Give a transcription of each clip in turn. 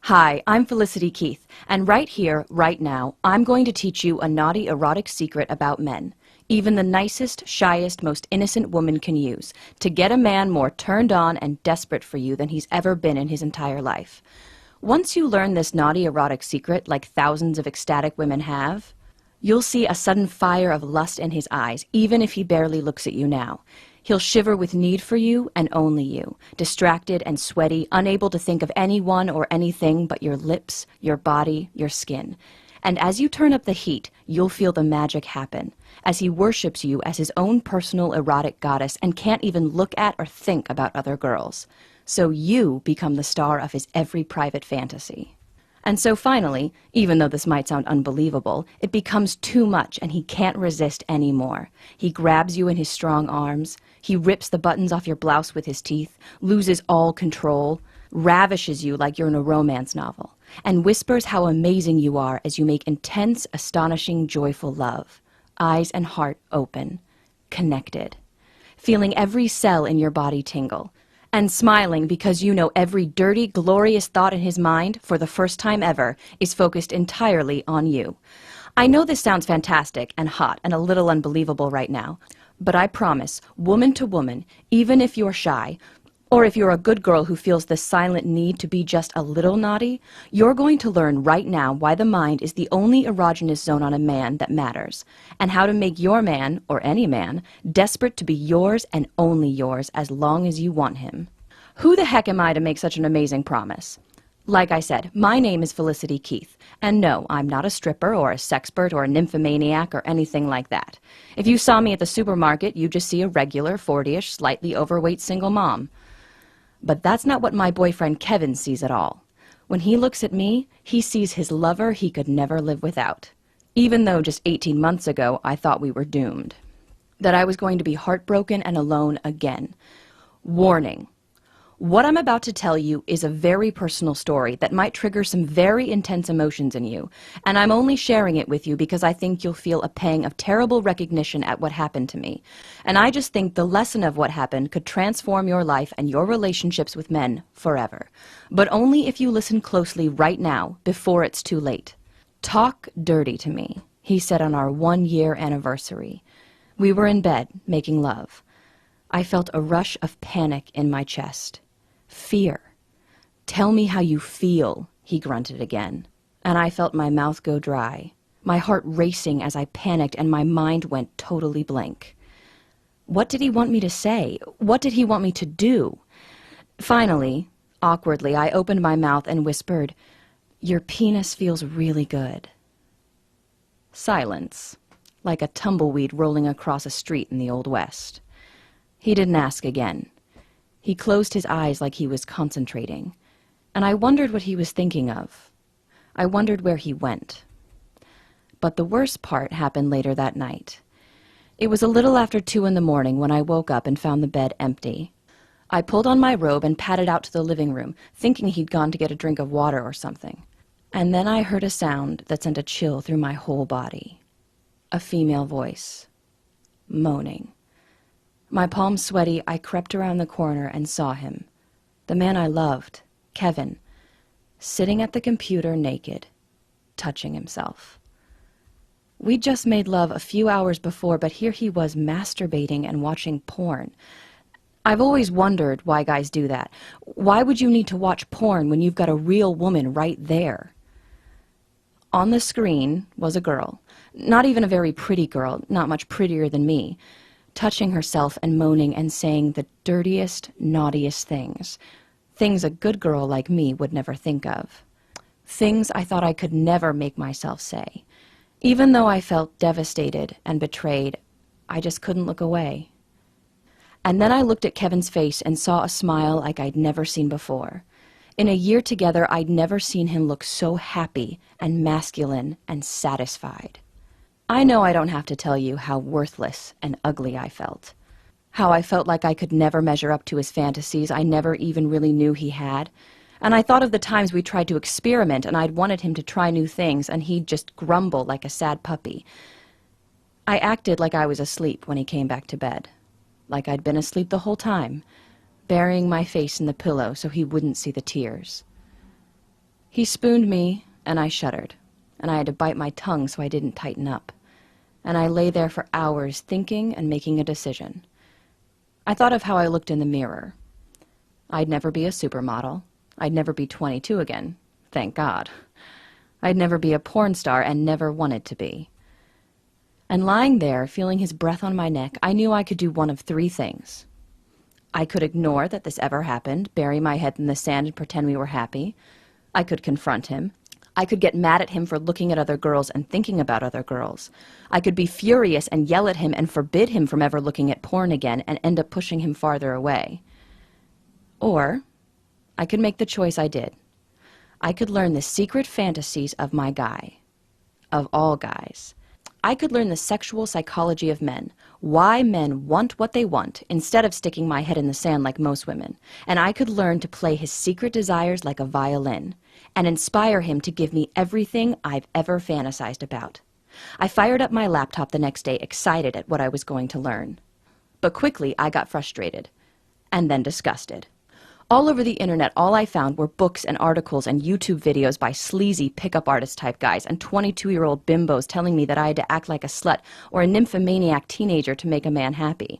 Hi, I'm Felicity Keith, and right here, right now, I'm going to teach you a naughty erotic secret about men. Even the nicest, shyest, most innocent woman can use to get a man more turned on and desperate for you than he's ever been in his entire life. Once you learn this naughty erotic secret, like thousands of ecstatic women have, you'll see a sudden fire of lust in his eyes, even if he barely looks at you now. He'll shiver with need for you and only you, distracted and sweaty, unable to think of anyone or anything but your lips, your body, your skin. And as you turn up the heat, you'll feel the magic happen, as he worships you as his own personal erotic goddess and can't even look at or think about other girls. So you become the star of his every private fantasy. And so finally, even though this might sound unbelievable, it becomes too much and he can't resist anymore. He grabs you in his strong arms, he rips the buttons off your blouse with his teeth, loses all control, ravishes you like you're in a romance novel, and whispers how amazing you are as you make intense, astonishing, joyful love. Eyes and heart open, connected, feeling every cell in your body tingle, and smiling because you know every dirty, glorious thought in his mind, for the first time ever, is focused entirely on you. I know this sounds fantastic and hot and a little unbelievable right now, but I promise, woman to woman, even if you're shy, or if you're a good girl who feels the silent need to be just a little naughty, you're going to learn right now why the mind is the only erogenous zone on a man that matters, and how to make your man, or any man, desperate to be yours and only yours as long as you want him. Who the heck am I to make such an amazing promise? Like I said, my name is Felicity Keith, and no, I'm not a stripper or a sexpert or a nymphomaniac or anything like that. If you saw me at the supermarket, you'd just see a regular, 40-ish, slightly overweight single mom. But that's not what my boyfriend Kevin sees at all. When he looks at me, he sees his lover he could never live without. Even though just 18 months ago I thought we were doomed. That I was going to be heartbroken and alone again. Warning. What I'm about to tell you is a very personal story that might trigger some very intense emotions in you, and I'm only sharing it with you because I think you'll feel a pang of terrible recognition at what happened to me. And I just think the lesson of what happened could transform your life and your relationships with men forever. But only if you listen closely right now, before it's too late. "Talk dirty to me," he said on our 1-year anniversary. We were in bed, making love. I felt a rush of panic in my chest. Fear. "Tell me how you feel," he grunted again. And I felt my mouth go dry, my heart racing as I panicked and my mind went totally blank. What did he want me to say? What did he want me to do? Finally, awkwardly, I opened my mouth and whispered, "Your penis feels really good." Silence, like a tumbleweed rolling across a street in the Old West. He didn't ask again. He closed his eyes like he was concentrating, and I wondered what he was thinking of. I wondered where he went. But the worst part happened later that night. It was a little after 2 in the morning when I woke up and found the bed empty. I pulled on my robe and padded out to the living room, thinking he'd gone to get a drink of water or something. And then I heard a sound that sent a chill through my whole body. A female voice, moaning. My palms sweaty, I crept around the corner and saw him, the man I loved, Kevin, sitting at the computer naked, touching himself. We'd just made love a few hours before, but here he was masturbating and watching porn. I've always wondered why guys do that. Why would you need to watch porn when you've got a real woman right there? On the screen was a girl, not even a very pretty girl, not much prettier than me, touching herself and moaning and saying the dirtiest, naughtiest things. Things a good girl like me would never think of. Things I thought I could never make myself say. Even though I felt devastated and betrayed, I just couldn't look away. And then I looked at Kevin's face and saw a smile like I'd never seen before. In a year together, I'd never seen him look so happy and masculine and satisfied. I know I don't have to tell you how worthless and ugly I felt. How I felt like I could never measure up to his fantasies I never even really knew he had. And I thought of the times we tried to experiment and I'd wanted him to try new things and he'd just grumble like a sad puppy. I acted like I was asleep when he came back to bed. Like I'd been asleep the whole time, burying my face in the pillow so he wouldn't see the tears. He spooned me, and I shuddered, and I had to bite my tongue so I didn't tighten up. And I lay there for hours thinking and making a decision. I thought of how I looked in the mirror. I'd never be a supermodel. I'd never be 22 again, thank God. I'd never be a porn star and never wanted to be. And lying there, feeling his breath on my neck, I knew I could do one of three things. I could ignore that this ever happened, bury my head in the sand and pretend we were happy. I could confront him. I could get mad at him for looking at other girls and thinking about other girls. I could be furious and yell at him and forbid him from ever looking at porn again and end up pushing him farther away. Or I could make the choice I did. I could learn the secret fantasies of my guy, of all guys. I could learn the sexual psychology of men, why men want what they want, instead of sticking my head in the sand like most women. And I could learn to play his secret desires like a violin, and inspire him to give me everything I've ever fantasized about. I fired up my laptop the next day, excited at what I was going to learn. But quickly I got frustrated, and then disgusted. All over the internet, all I found were books and articles and YouTube videos by sleazy pickup artist type guys and 22-year-old bimbos telling me that I had to act like a slut or a nymphomaniac teenager to make a man happy.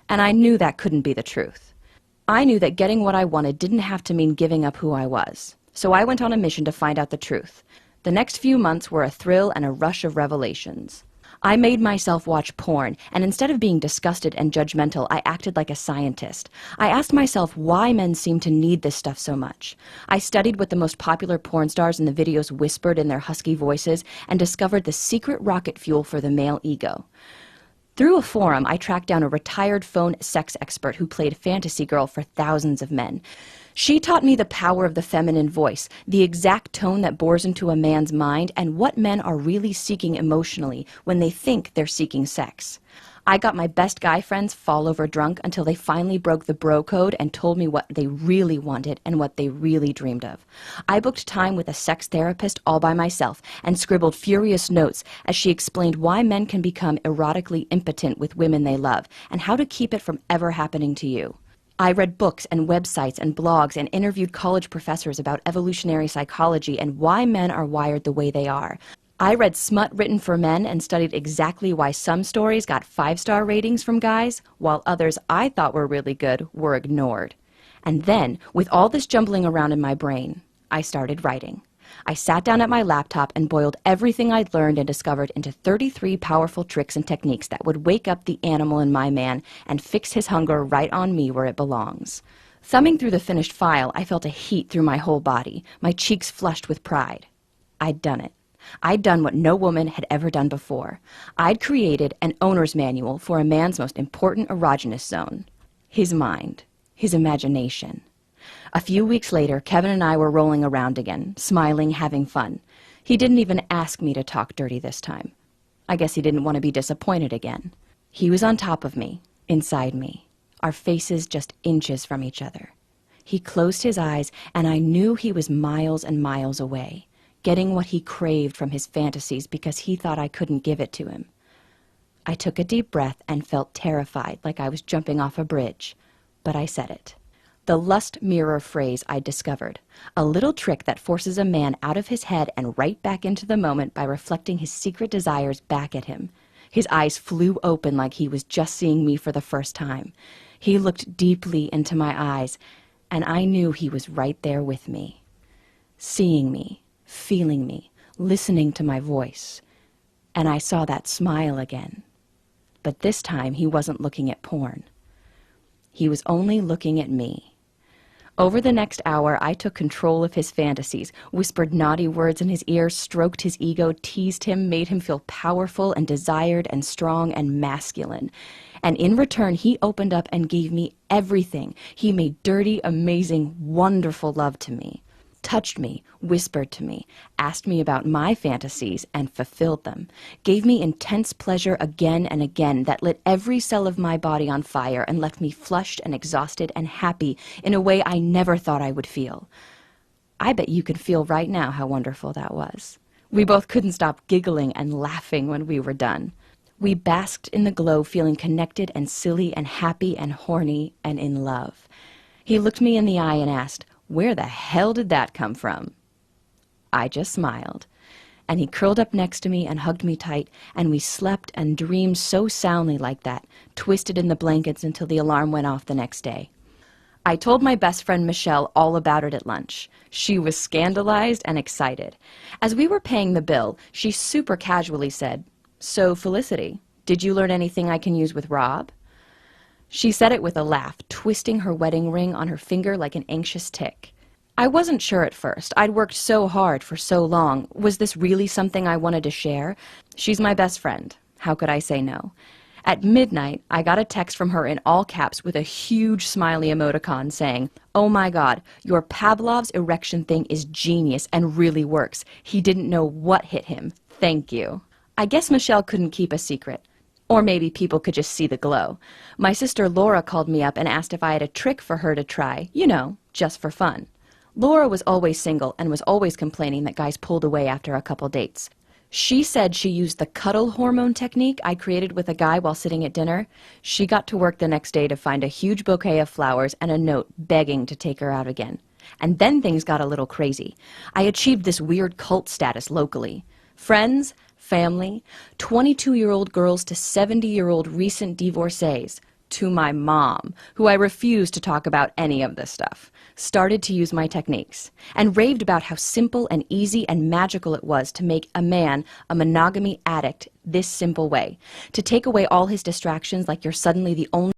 And I knew that couldn't be the truth. I knew that getting what I wanted didn't have to mean giving up who I was. So I went on a mission to find out the truth. The next few months were a thrill and a rush of revelations. I made myself watch porn, and instead of being disgusted and judgmental, I acted like a scientist. I asked myself why men seem to need this stuff so much. I studied what the most popular porn stars in the videos whispered in their husky voices and discovered the secret rocket fuel for the male ego. Through a forum, I tracked down a retired phone sex expert who played fantasy girl for thousands of men. She taught me the power of the feminine voice, the exact tone that bores into a man's mind, and what men are really seeking emotionally when they think they're seeking sex. I got my best guy friends fall over drunk until they finally broke the bro code and told me what they really wanted and what they really dreamed of. I booked time with a sex therapist all by myself and scribbled furious notes as she explained why men can become erotically impotent with women they love and how to keep it from ever happening to you. I read books and websites and blogs and interviewed college professors about evolutionary psychology and why men are wired the way they are. I read smut written for men and studied exactly why some stories got 5-star ratings from guys, while others I thought were really good were ignored. And then, with all this jumbling around in my brain, I started writing. I sat down at my laptop and boiled everything I'd learned and discovered into 33 powerful tricks and techniques that would wake up the animal in my man and fix his hunger right on me where it belongs. Thumbing through the finished file, I felt a heat through my whole body, my cheeks flushed with pride. I'd done it. I'd done what no woman had ever done before. I'd created an owner's manual for a man's most important erogenous zone. His mind. His imagination. A few weeks later, Kevin and I were rolling around again, smiling, having fun. He didn't even ask me to talk dirty this time. I guess he didn't want to be disappointed again. He was on top of me, inside me, our faces just inches from each other. He closed his eyes, and I knew he was miles and miles away, getting what he craved from his fantasies because he thought I couldn't give it to him. I took a deep breath and felt terrified, like I was jumping off a bridge, but I said it. The lust mirror phrase I discovered, a little trick that forces a man out of his head and right back into the moment by reflecting his secret desires back at him. His eyes flew open like he was just seeing me for the first time. He looked deeply into my eyes, and I knew he was right there with me, seeing me, feeling me, listening to my voice. And I saw that smile again. But this time he wasn't looking at porn. He was only looking at me. Over the next hour, I took control of his fantasies, whispered naughty words in his ear, stroked his ego, teased him, made him feel powerful and desired and strong and masculine. And in return, he opened up and gave me everything. He made dirty, amazing, wonderful love to me, touched me, whispered to me, asked me about my fantasies and fulfilled them, gave me intense pleasure again and again that lit every cell of my body on fire and left me flushed and exhausted and happy in a way I never thought I would feel. I bet you can feel right now how wonderful that was. We both couldn't stop giggling and laughing when we were done. We basked in the glow, feeling connected and silly and happy and horny and in love. He looked me in the eye and asked, "Where the hell did that come from?" I just smiled. And he curled up next to me and hugged me tight, and we slept and dreamed so soundly like that, twisted in the blankets until the alarm went off the next day. I told my best friend Michelle all about it at lunch. She was scandalized and excited. As we were paying the bill, she super casually said, "So, Felicity, did you learn anything I can use with Rob?" She said it with a laugh, twisting her wedding ring on her finger like an anxious tick. I wasn't sure at first. I'd worked so hard for so long. Was this really something I wanted to share? She's my best friend. How could I say no? At midnight, I got a text from her in all caps with a huge smiley emoticon saying, "Oh my God, your Pavlov's erection thing is genius and really works. He didn't know what hit him. Thank you." I guess Michelle couldn't keep a secret. Or maybe people could just see the glow. My sister Laura called me up and asked if I had a trick for her to try, just for fun. Laura was always single and was always complaining that guys pulled away after a couple dates. She said she used the cuddle hormone technique I created with a guy while sitting at dinner. She got to work the next day to find a huge bouquet of flowers and a note begging to take her out again. And then things got a little crazy. I achieved this weird cult status locally. Friends, family, 22-year-old girls to 70-year-old recent divorcees, to my mom, who I refused to talk about any of this stuff, started to use my techniques, and raved about how simple and easy and magical it was to make a man a monogamy addict this simple way, to take away all his distractions like you're suddenly the only